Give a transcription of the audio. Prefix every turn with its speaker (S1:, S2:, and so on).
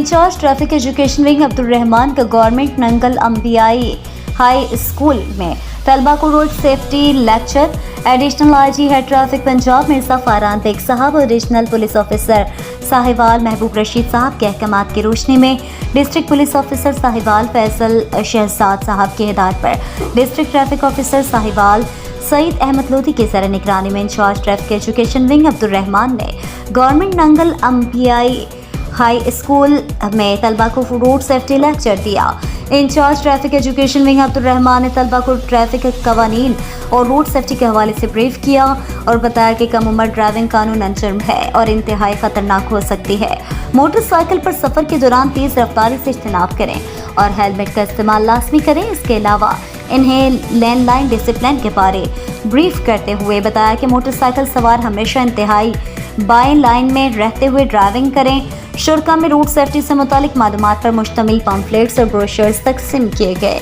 S1: In charge traffic education wing Abdul Rahman का government Nangal Ambiyai high school में तलबा को road safety lecture. Additional IG head traffic Punjab Mirza Farhan Baig साहब और एडिशनल पुलिस ऑफिसर साहिवाल महबूब रशीद साहब के अहकामात की रोशनी में district police officer Sahiwal Faisal Shahzad साहब की हिदायत पर district traffic officer Sahiwal Saeed Ahmed Lodhi की सर निगरानी में in charge traffic education wing Abdul Rahman ने government Nangal Ambiyai high school में तलबा को रोड सेफ्टी लेक्चर दिया। In charge traffic education wing Abdul Rahman ने तलबा को ट्रैफिक कवानीन और रोड सेफ्टी के हवाले से ब्रीफ किया और बताया कि कम उम्र ड्राइविंग कानूनन जुर्म है और इंतहाई खतरनाक हो सकती है। मोटरसाइकिल पर सफर के दौरान तेज रफ्तारी से इज्तनाब करें और हेलमेट का इस्तेमाल लाजमी करें। इसके अलावा इन्हें लेन लाइन डिसिप्लिन के बारे ब्रीफ करते हुए बताया कि मोटरसाइकिल सवार हमेशा इंतहाई बाएं लाइन में रहते हुए ड्राइविंग करें। शुरा में रोड सेफ्टी से मुतालिक मालूमात पर मुश्तमिल पम्फलेट्स और ब्रोशर्स तकसीम किए गए।